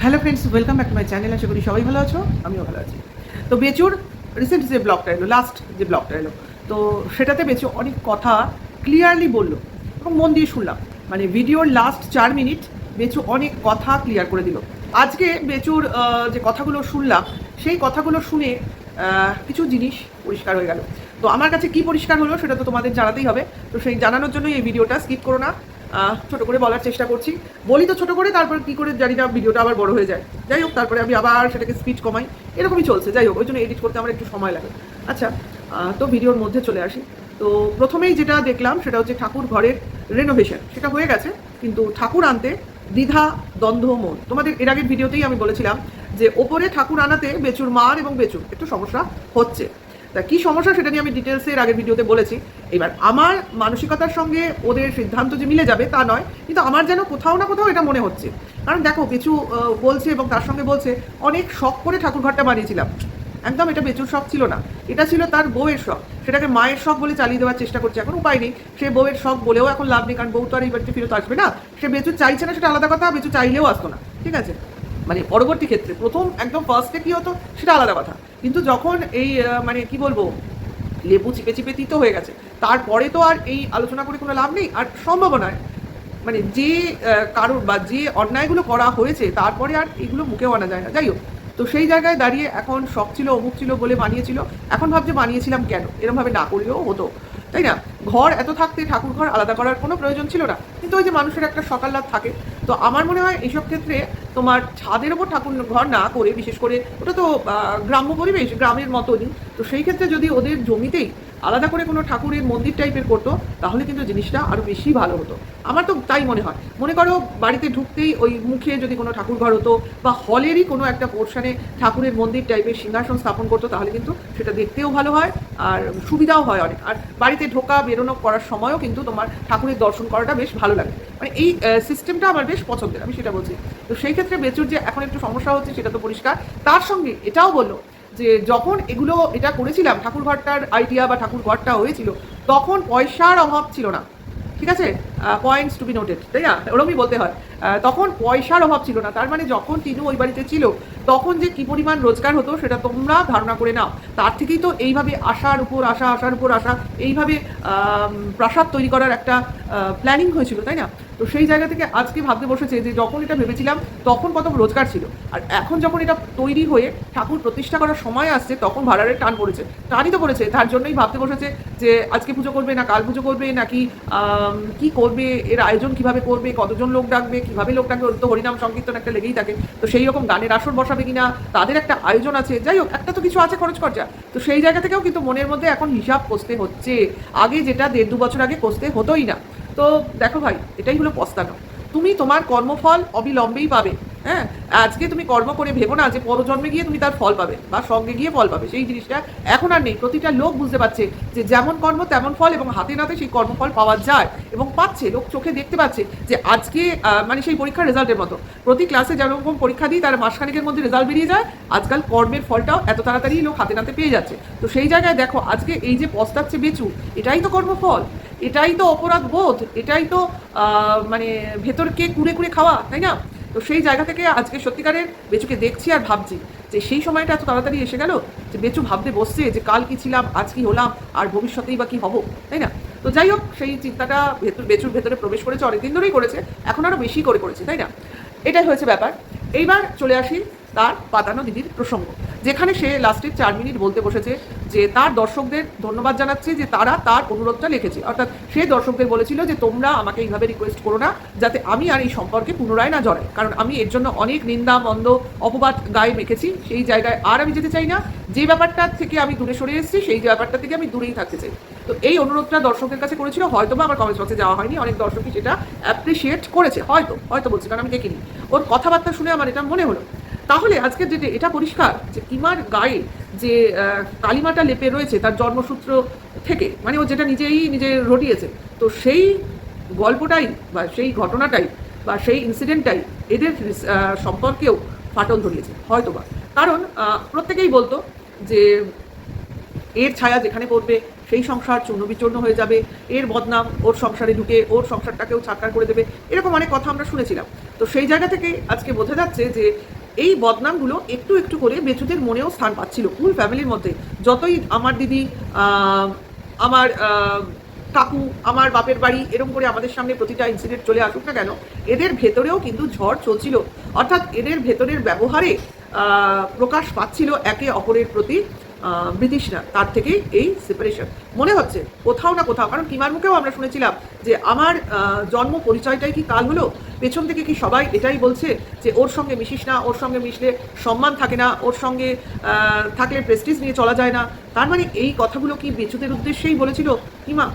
Hello friends, welcome back to my channel. আশা করি সবাই ভালো আছো, আমিও ভালো আছি। তো বেচুর রিসেন্ট যে ব্লগটা এলো, লাস্ট যে ব্লগটা এলো, তো সেটাতে বেচু অনেক কথা ক্লিয়ারলি বললো এবং মন দিয়ে শুনলাম। মানে ভিডিওর লাস্ট 4 মিনিট বেচু অনেক কথা ক্লিয়ার করে দিল। আজকে বেচুর যে কথাগুলো শুনলাম, সেই কথাগুলো শুনে কিছু জিনিস পরিষ্কার হয়ে গেল। তো আমার কাছে কি পরিষ্কার হলো সেটা তো তোমাদের জানাতেই হবে। তো সেই জানানোর জন্যই এই ভিডিওটা, স্কিপ করো না। ছোট করে বলার চেষ্টা করছি, বলি তো ছোট করে, তারপর কি করে জানি না ভিডিওটা আবার বড় হয়ে যায়। যাই হোক, তারপরে আমি আবার সেটাকে স্পিড কমাই, এরকমই চলছে। যাই হোক, ওই জন্য এডিট করতে আমার একটু সময় লাগে। আচ্ছা, তো ভিডিওর মধ্যে চলে আসি। তো প্রথমেই যেটা দেখলাম সেটা হচ্ছে ঠাকুর ঘরের রেনোভেশন, সেটা হয়ে গেছে, কিন্তু ঠাকুর আনতে দ্বিধা দ্বন্দ্ব মন। তোমাদের এর আগের ভিডিওতেই আমি বলেছিলাম যে ওপরে ঠাকুর আনাতে বেচুর মার এবং বেচুর একটু সমস্যা হচ্ছে। তা কী সমস্যা সেটা নিয়ে আমি ডিটেলসের আগের ভিডিওতে বলেছি। এবার আমার মানসিকতার সঙ্গে ওদের সিদ্ধান্ত যে মিলে যাবে তা নয়, কিন্তু আমার যেন কোথাও না কোথাও এটা মনে হচ্ছে। কারণ দেখো, বেচু বলছে এবং তার সঙ্গে বলছে অনেক শখ করে ঠাকুরঘরটা বানিয়েছিলাম। একদম এটা বেচুর শখ ছিল না, এটা ছিল তার বউয়ের শখ। সেটাকে মায়ের শখ বলে চালিয়ে দেওয়ার চেষ্টা করছে। এখন উপায় নেই, সে বউয়ের শখ বলেও এখন লাভ নেই, কারণ বউ তো আর এই বাড়িতে ফিরত আসবে না। সে বেচু চাইছে না সেটা আলাদা কথা, বেচু চাইলেও আসতো না, ঠিক আছে। মানে পরবর্তী ক্ষেত্রে প্রথম একদম ফার্স্টে কী হতো সেটা আলাদা কথা, কিন্তু যখন এই মানে কি বলবো, লেবু চিপে চিপে তিতো হয়ে গেছে, তারপরে তো আর এই আলোচনা করে কোনো লাভ নেই। আর সম্ভাবনায় মানে যে কারোর বা যে অন্যায়গুলো করা হয়েছে তারপরে আর এগুলো মুখেও আনা যায় না। যাই হোক, তো সেই জায়গায় দাঁড়িয়ে এখন শখ ছিল, অমুক ছিল বলে বানিয়েছিল, এখন ভাবছে বানিয়েছিলাম কেন, এরমভাবে না করলেও হতো, তাই না? ঘর এত থাকতে ঠাকুর ঘর আলাদা করার কোনো প্রয়োজন ছিল না, কিন্তু ওই যে মানুষের একটা সকাল্লাভ থাকে। তো আমার মনে হয় এইসব ক্ষেত্রে তোমার ছাদের ওপর ঠাকুর ঘর না করে, বিশেষ করে ওটা তো গ্রাম্য পরিবেশ, গ্রামের মতনই, তো সেই ক্ষেত্রে যদি ওদের জমিতেই আলাদা করে কোনো ঠাকুরের মন্দির টাইপের করতো, তাহলে কিন্তু জিনিসটা আরও বেশি ভালো হতো। আমার তো তাই মনে হয়। মনে করো বাড়িতে ঢুকতেই ওই মুখে যদি কোনো ঠাকুর ঘর হতো, বা হলেরই কোনো একটা পোর্শনে ঠাকুরের মন্দির টাইপের সিংহাসন স্থাপন করতো, তাহলে কিন্তু সেটা দেখতেও ভালো হয় আর সুবিধাও হয় অনেক। আর বাড়িতে ঢোকা বেরোনো করার সময়ও কিন্তু তোমার ঠাকুরের দর্শন করাটা বেশ ভালো লাগে। মানে এই সিস্টেমটা আমার বেশ পছন্দের, আমি সেটা বলছি। তো সেই ক্ষেত্রে বেচুর যে এখন একটু সমস্যা হচ্ছে সেটা তো পরিষ্কার। তার সঙ্গে এটাও বললো যে যখন এগুলো এটা করেছিলাম, ঠাকুর ঘরটার আইডিয়া বা ঠাকুর ঘরটা হয়েছিল, তখন পয়সার অভাব ছিল না, ঠিক আছে। পয়েন্টস টু বি নোটেড, তাই না? ওরকমই বলতে হয়। তখন পয়সার অভাব ছিল না, তার মানে যখন তিনু ওই বাড়িতে ছিল তখন যে কী পরিমাণ রোজগার হতো সেটা তোমরা ধারণা করে নাও। তার থেকেই তো এইভাবে আশার উপর আশা, আশার উপর আশা, এইভাবে প্রাসাদ তৈরি করার একটা প্ল্যানিং হয়েছিল, তাই না? তো সেই জায়গা থেকে আজকে ভাবতে বসেছে যে যখন এটা ভেবেছিলাম তখন কত রোজগার ছিল, আর এখন যখন এটা তৈরি হয়ে ঠাকুর প্রতিষ্ঠা করার সময় আসছে তখন ভাড়ারের টান পড়েছে। টানই তো পড়েছে, তার জন্যই ভাবতে বসেছে যে আজকে পুজো করবে না কাল পুজো করবে, নাকি কি করবে, এর আয়োজন কিভাবে করবে, কতজন লোক ডাকবে, কিভাবে লোক ডাকবে। ওর তো হরিনাম সংকীর্তন একটা লেগেই থাকে, তো সেই রকম গানের আসর বসাবে কিনা, তাদের একটা আয়োজন আছে। যাই হোক, একটা তো কিছু আছে খরচ খরচা, তো সেই জায়গা থেকেও কিন্তু মনের মধ্যে এখন হিসাব কষতে হচ্ছে, আগে যেটা 1.5-2 বছর আগে কষতে হতোই না। তো দেখো ভাই, এটাই হলো পস্তানো। তুমি তোমার কর্মফল অবিলম্বেই পাবে। হ্যাঁ, আজকে তুমি কর্ম করে ভেবো না যে পরজন্মে গিয়ে তুমি তার ফল পাবে বা সঙ্গে গিয়ে ফল পাবে, সেই জিনিসটা এখন আর নেই। প্রতিটা লোক বুঝতে পারছে যে যেমন কর্ম তেমন ফল, এবং হাতে নাতে সেই কর্মফল পাওয়া যায় এবং পাচ্ছে, লোক চোখে দেখতে পাচ্ছে। যে আজকে মানে সেই পরীক্ষার রেজাল্টের মতো, প্রতি ক্লাসে যেরকম পরীক্ষা দিই তার মাসখানেকের মধ্যে রেজাল্ট বেরিয়ে যায়, আজকাল কর্মের ফলটাও এত তাড়াতাড়ি লোক হাতে নাতে পেয়ে যাচ্ছে। তো সেই জায়গায় দেখো, আজকে এই যে পস্তাচ্ছে বেচু, এটাই তো কর্মফল, এটাই তো অপরাধ বোধ, এটাই তো মানে ভেতরকে কুড়ে কুড়ে খাওয়া, তাই না? তো সেই জায়গা থেকে আজকে সত্যিকারের বেচুকে দেখছি আর ভাবছি যে সেই সময়টা এত তাড়াতাড়ি এসে গেল, যে বেচু ভাবতে বসছে যে কাল কি ছিলাম, আজ কি হলাম, আর ভবিষ্যতেই বা কী হবো, তাই না? তো যাই হোক, সেই চিন্তাটা বেচুর ভেতরে প্রবেশ করেছে, অনেকদিন ধরেই করেছে, এখন আরও বেশি করে করেছে, তাই না? এটাই হয়েছে ব্যাপার। এইবার চলে আসি তার পাতানো দিদির প্রসঙ্গ, যেখানে সে লাস্টের 4 মিনিট বলতে বসেছে যে তার দর্শকদের ধন্যবাদ জানাচ্ছে যে তারা তার অনুরোধটা লিখেছে। অর্থাৎ সে দর্শকদের বলেছিল যে তোমরা আমাকে এইভাবে রিকোয়েস্ট করো না, যাতে আমি আর এই সম্পর্কে পুনরায় না জড়াই, কারণ আমি এর জন্য অনেক নিন্দা মন্দ অপবাদ গায়ে মেখেছি, সেই জায়গায় আর আমি যেতে চাই না। যে ব্যাপারটা থেকে আমি দূরে সরে এসেছি সেই ব্যাপারটা থেকে আমি দূরেই থাকতে চাই। তো এই অনুরোধটা দর্শকের কাছে করেছিল, হয়তো বা আমার কমেন্টস বক্সে যাওয়া হয়নি, অনেক দর্শকই সেটা অ্যাপ্রিসিয়েট করেছে, হয়তো বলছি, কারণ আমি দেখিনি। ওর কথাবার্তা শুনে আমার এটা মনে হলো। তাহলে আজকে যেটা এটা পরিষ্কার যে কিমার গায়ে যে কালিমাটা লেপে রয়েছে তার জন্মসূত্র থেকে, মানে ও যেটা নিজে রটিয়েছে, তো সেই গল্পটাই বা সেই ঘটনাটাই বা সেই ইনসিডেন্টটাই এদের সম্পর্কেও ফাটল ধরিয়েছে হয়তো বা। কারণ প্রত্যেকেই বলতো যে এর ছায়া যেখানে পড়বে সেই সংসার চূর্ণ বিচূর্ণ হয়ে যাবে, এর বদনাম ওর সংসারে ঢুকে ওর সংসারটাকেও ছাড়খাড় করে দেবে, এরকম অনেক কথা আমরা শুনেছিলাম। তো সেই জায়গা থেকে আজকে বোঝা যাচ্ছে যে এই বদনামগুলো একটু একটু করে বেচুদের মনেও স্থান পাচ্ছিল ফুল ফ্যামিলির মধ্যে। যতই আমার দিদি, আমার কাকু, আমার বাপের বাড়ি এরকম করে আমাদের সামনে প্রতিটা ইনসিডেন্ট চলে আসুক না কেন, এদের ভেতরেও কিন্তু ঝড় চলছিল। অর্থাৎ এদের ভেতরের ব্যবহারে প্রকাশ পাচ্ছিল একে অপরের প্রতি ব্রিটিশরা, তার থেকেই এই সেপারেশন মনে হচ্ছে কোথাও না কোথাও। কারণ কিমার মুখেও আমরা শুনেছিলাম যে আমার জন্ম পরিচয়টাই কি কাল হলো, পেছন থেকে কি সবাই এটাই বলছে যে ওর সঙ্গে মিশিস না, ওর সঙ্গে মিশলে সম্মান থাকে না, ওর সঙ্গে থাকলে প্রেস্টিজ নিয়ে চলা যায় না। তার মানে এই কথাগুলো কি বেচুদের উদ্দেশ্যেই বলেছিল কিমা?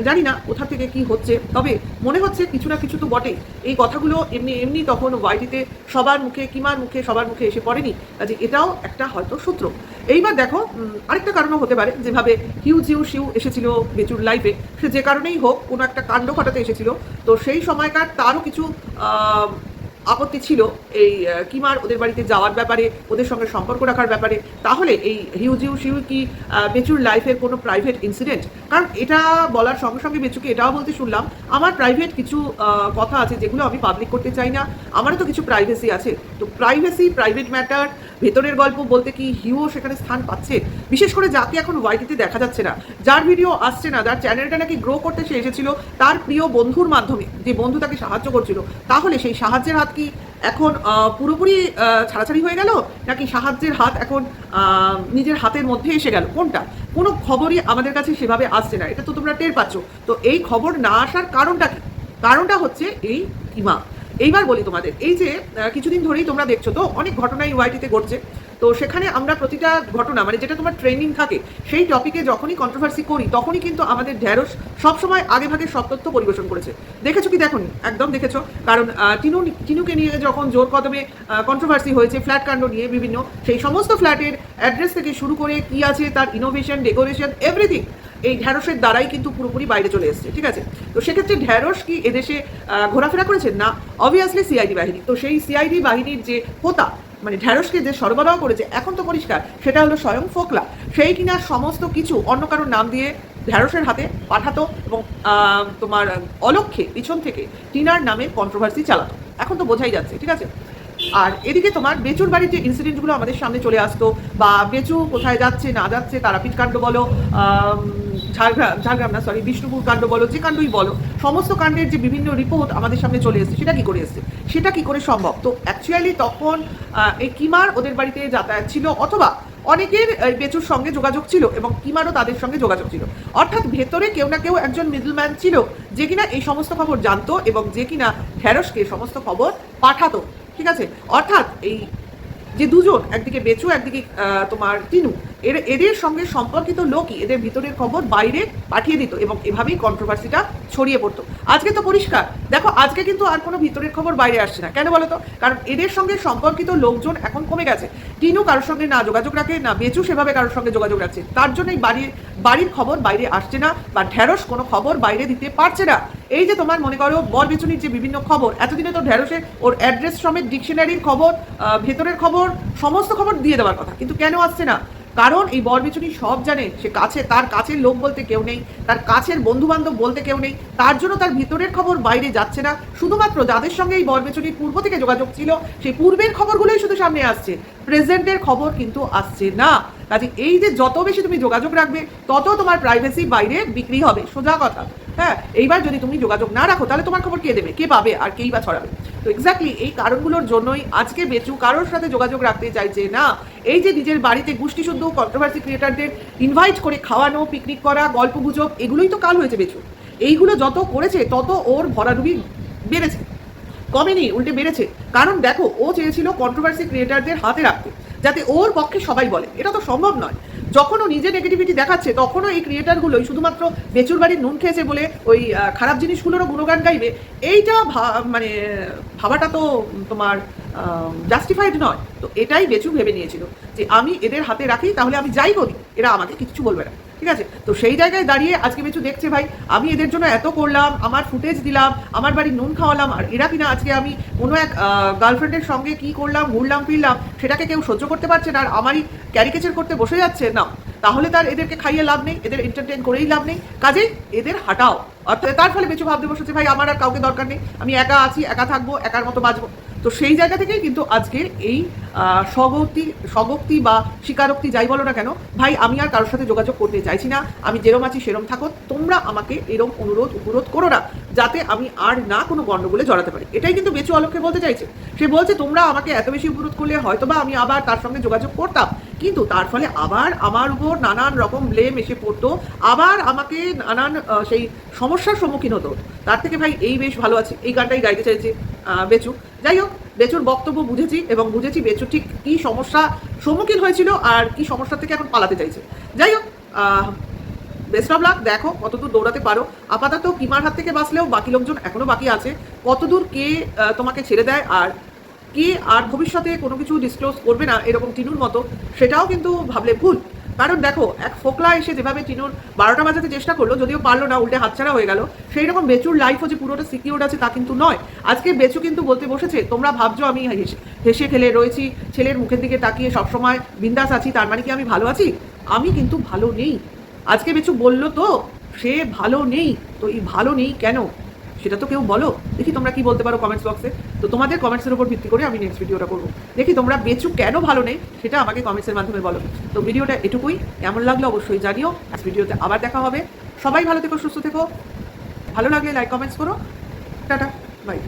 জানি না কোথা থেকে কি হচ্ছে, তবে মনে হচ্ছে কিছু না কিছু তো বটেই। এই কথাগুলো এমনি এমনি তখন ওয়াইটিতে সবার মুখে, কিমার মুখে, সবার মুখে এসে পড়েনি, কাজে এটাও একটা হয়তো সূত্র। এইবার দেখো আরেকটা কারণও হতে পারে, যেভাবে শিউ এসেছিল বেচুর লাইফে, সে যে কারণেই হোক কোনো একটা কাণ্ড ঘটাতে এসেছিল, তো সেই সময়কার তারও কিছু আপত্তি ছিল এই কিমার ওদের বাড়িতে যাওয়ার ব্যাপারে, ওদের সঙ্গে সম্পর্ক রাখার ব্যাপারে। তাহলে এই শিউ কি বেচুর লাইফের কোনো প্রাইভেট ইনসিডেন্ট? কারণ এটা বলার সঙ্গে সঙ্গে বেচুকে এটাও বলতে শুনলাম, আমার প্রাইভেট কিছু কথা আছে যেগুলো আমি পাবলিক করতে চাই না, আমারও তো কিছু প্রাইভেসি আছে। তো প্রাইভেট ম্যাটার, ভেতরের গল্প বলতে কি হিউও সেখানে স্থান পাচ্ছে? বিশেষ করে যাকে এখন ওয়াইটিতে দেখা যাচ্ছে না, যার ভিডিও আসছে না, যার চ্যানেলটা নাকি গ্রো করতে সে এসেছিল তার প্রিয় বন্ধুর মাধ্যমে, যে বন্ধু তাকে সাহায্য করছিল, তাহলে সেই সাহায্যের হাত কি এখন পুরোপুরি ছাড়াছাড়ি হয়ে গেল, নাকি সাহায্যের হাত এখন নিজের হাতের মধ্যে এসে গেল? কোনটা? কোনো খবরই আমাদের কাছে সেভাবে আসছে না, এটা তো তোমরা টের পাচ্ছ। তো এই খবর না আসার কারণটা কি? কারণটা হচ্ছে এই কিমা। এইবার বলি তোমাদের, এই যে কিছুদিন ধরেই তোমরা দেখছো তো অনেক ঘটনাই ওয়াইটিতে ঘটছে, তো সেখানে আমরা প্রতিটা ঘটনা মানে যেটা তোমার ট্রেন্ডিং থাকে সেই টপিকে যখনই কন্ট্রোভার্সি করি তখনই কিন্তু আমাদের ঢ্যাঁড়স সবসময় আগে ভাগে সব তথ্য পরিবেশন করেছে। দেখেছো কি দেখোনি? একদম দেখেছো। কারণ টিনুকে নিয়ে যখন জোর কদমে কন্ট্রোভার্সি হয়েছে ফ্ল্যাট কাণ্ড নিয়ে, বিভিন্ন সেই সমস্ত ফ্ল্যাটের অ্যাড্রেস থেকে শুরু করে কি আছে তার ইনোভেশন, ডেকোরেশন, এভরিথিং এই ঢ্যাঁড়সের দ্বারাই কিন্তু পুরোপুরি বাইরে চলে এসছে, ঠিক আছে? তো সেক্ষেত্রে ঢ্যাঁড়স কি এদেশে ঘোরাফেরা করেছেন? না, অবভিয়াসলি সিআইডি বাহিনী। তো সেই সিআইডি বাহিনীর যে হোতা মানে ঢ্যাঁড়সকে যে সরবরাহ করেছে এখন তো পরিষ্কার সেটা হলো স্বয়ং ফোকলা, সেই কিনা সমস্ত কিছু অন্য কারোর নাম দিয়ে ঢ্যাঁড়সের হাতে পাঠাতো এবং তোমার অলক্ষ্যে পিছন থেকে টিনার নামে কন্ট্রোভার্সি চালাতো। এখন তো বোঝাই যাচ্ছে, ঠিক আছে? আর এদিকে তোমার বেচুর বাড়ির যে ইনসিডেন্টগুলো আমাদের সামনে চলে আসতো, বা বেচু কোথায় যাচ্ছে না যাচ্ছে, তারাপীঠ কাণ্ড বলো, ঝাড়গ্রাম না সরি বিষ্ণুপুর কাণ্ড বলো, যে কাণ্ডই বলো, সমস্ত কাণ্ডের যে বিভিন্ন রিপোর্ট আমাদের সামনে চলে এসছে, সেটা কি করে এসছে, সেটা কি করে সম্ভব? তো অ্যাকচুয়ালি তখন এই কিমার ওদের বাড়িতে যাতায়াত ছিল, অথবা অনেকের বেচুর সঙ্গে যোগাযোগ ছিল এবং কিমারও তাদের সঙ্গে যোগাযোগ ছিল। অর্থাৎ ভেতরে কেউ না কেউ একজন মিডলম্যান ছিল যে কিনা এই সমস্ত খবর জানতো এবং যে কিনা ঢ্যাঁড়সকে সমস্ত খবর পাঠাতো, ঠিক আছে? অর্থাৎ এই যে দুজন, একদিকে বেচু একদিকে তোমার টিনু, এদের সঙ্গে সম্পর্কিত লোকই এদের ভিতরের খবর বাইরে পাঠিয়ে দিত এবং এভাবেই কন্ট্রোভার্সিটা ছড়িয়ে পড়তো। আজকে তো পরিষ্কার দেখো, আজকে কিন্তু আর কোনো ভিতরের খবর বাইরে আসছে না। কেন বলো তো? কারণ এদের সঙ্গে সম্পর্কিত লোকজন এখন কমে গেছে। টিনু কারোর সঙ্গে না যোগাযোগ রাখে, না বেচু সেভাবে কারোর সঙ্গে যোগাযোগ রাখছে, তার জন্যই বাড়ির খবর বাইরে আসছে না, বা ঢ্যাঁড়স কোনো খবর বাইরে দিতে পারছে না। এই যে তোমার মনে করো বর বেচুনির যে বিভিন্ন খবর, এতদিনে তো ঢ্যাঁড়সে ওর অ্যাড্রেস সমেত ডিকশনারির খবর, ভেতরের খবর, সমস্ত খবর দিয়ে দেওয়ার কথা, কিন্তু কেন আসছে না? কারণ এই বরবেচুনি সব জানে, সে তার কাছের লোক বলতে কেউ নেই, তার কাছের বন্ধু বান্ধব বলতে কেউ নেই, তার জন্য তার ভিতরের খবর বাইরে যাচ্ছে না। শুধুমাত্র যাদের সঙ্গে এই বরবেচুনির পূর্ব থেকে যোগাযোগ ছিল সেই পূর্বের খবরগুলোই শুধু সামনে আসছে, প্রেজেন্টের খবর কিন্তু আসছে না। কাজে এই যে যত বেশি তুমি যোগাযোগ রাখবে তত তোমার প্রাইভেসি বাইরে বিক্রি হবে, সোজা কথা। হ্যাঁ, এইবার যদি তুমি যোগাযোগ না রাখো তাহলে তোমার খবর কে দেবে, কে পাবে, আর কেই বা ছড়াবে? তো এক্স্যাক্টলি এই কারণগুলোর জন্যই আজকে বেচু কারোর সাথে যোগাযোগ রাখতে চাইছে না। এই যে নিজের বাড়িতে গোষ্ঠীশুদ্ধ কন্ট্রোভার্সি ক্রিয়েটারদের ইনভাইট করে খাওয়ানো, পিকনিক করা, গল্প গুজব, এগুলোই তো কাল হয়েছে বেচু। এইগুলো যত করেছে তত ওর ভরাডুবি বেড়েছে, কমেনি, উল্টে বেড়েছে। কারণ দেখো, ও চেয়েছিল কন্ট্রোভার্সি ক্রিয়েটারদের হাতে রাখতে, যাতে ওর পক্ষে সবাই বলে। এটা তো সম্ভব নয়। যখন ও নিজে নেগেটিভিটি দেখাচ্ছে তখনও এই ক্রিয়েটারগুলোই শুধুমাত্র বেচুর বাড়ির নুন খেয়েছে বলে ওই খারাপ জিনিসগুলোরও গুণগান গাইবে, এইটা মানে ভাবাটা তো তোমার জাস্টিফাইড নয়। তো এটাই বেচু ভেবে নিয়েছিল যে আমি এদের হাতে রাখি, তাহলে আমি যাই করি এরা আমাকে কিছু বলবে না, ঠিক আছে? তো সেই জায়গায় দাঁড়িয়ে আজকে বেচু দেখছে, ভাই আমি এদের জন্য এত করলাম, আমার ফুটেজ দিলাম, আমার বাড়ির নুন খাওয়ালাম, আর এরা কিনা আজকে আমি কোনো এক গার্লফ্রেন্ডের সঙ্গে কি করলাম, ঘুরলাম ফিরলাম, সেটাকে কেউ সহ্য করতে পারছে না, আর আমারই ক্যারিকেচার করতে বসে যাচ্ছে না, তাহলে তার এদেরকে খাইয়ে লাভ নেই, এদের এন্টারটেন করেই লাভ নেই, কাজেই এদের হাঁটাও। অর্থাৎ তার ফলে বেচু ভাবতে বসেছে, ভাই আমার আর কাউকে দরকার নেই, আমি একা আছি, একা থাকবো, একার মতো বাঁচবো। তো সেই জায়গা থেকেই কিন্তু আজকের এই স্বগোক্তি বা স্বীকারোক্তি যাই বলো না কেন, ভাই আমি আর কারোর সাথে যোগাযোগ করতে চাইছি না, আমি যেরম আছি সেরম থাকো, তোমরা আমাকে এরম উপরোধ করো না, যাতে আমি আর না কোনো গণ্ডগোলে জড়াতে পারি। এটাই কিন্তু বেচু অলোককে বলতে চাইছে। সে বলছে তোমরা আমাকে এত বেশি উপরোধ করলে হয়তো বা আমি আবার তার সঙ্গে যোগাযোগ করতাম, কিন্তু তার ফলে আবার আমার উপর নানান রকম ব্লেম এসে পড়তো, আবার আমাকে নানান সেই সমস্যার সম্মুখীন হতো। তার থেকে ভাই এই বেশ ভালো আছে, এই গানটাই গাইতে চাইছে বেচু। যাই হোক, বেচুর বক্তব্য বুঝেছি এবং বুঝেছি বেচু ঠিক কী সমস্যা সম্মুখীন হয়েছিল আর কি সমস্যা থেকে এখন পালাতে চাইছে। যাই হোক, বেস্ট অফ লাক, দেখো কতদূর দৌড়াতে পারো। আপাতত কিমার হাত থেকে বাঁচলেও বাকি লোকজন এখনও বাকি আছে, কতদূর কে তোমাকে ছেড়ে দেয় আর কে আর ভবিষ্যতে কোনো কিছু ডিসক্লোজ করবে না এরকম টিনুর মতো, সেটাও কিন্তু ভাবলে ভুল। কারণ দেখো, এক ফোকলা এসে যেভাবে টিনুর 12টা বাজাতে চেষ্টা করলো, যদিও পারলো না, উল্টে হাতছাড়া হয়ে গেল, সেই রকম বেচুর লাইফও যে পুরোটা সিকিউর আছে তা কিন্তু নয়। আজকে বেচু কিন্তু বলতে বসেছে, তোমরা ভাবছো আমি হেসে খেলে রয়েছি, ছেলের মুখের দিকে তাকিয়ে সবসময় বিন্দাস আছি, তার মানে কি আমি ভালো আছি? আমি কিন্তু ভালো নেই। আজকে বেচু বললো তো সে ভালো নেই, তো এই ভালো নেই কেন সেটা তো কেউ বলো। দেখি তোমরা কি বলতে পারো কমেন্টস বক্সে। তো তোমাদের কমেন্টসের উপর ভিত্তি করে আমি নেক্সট ভিডিওটা করবো। দেখি তোমরা বেচু কেন ভালো নেই সেটা আমাকে কমেন্টসের মাধ্যমে বলো। তো ভিডিওটা এটুকুই, কেমন লাগলো অবশ্যই জানিও। নেক্সট ভিডিওতে আবার দেখা হবে। সবাই ভালো থেকো, সুস্থ থেকো, ভালো লাগলে লাইক কমেন্টস করো। Tata, by.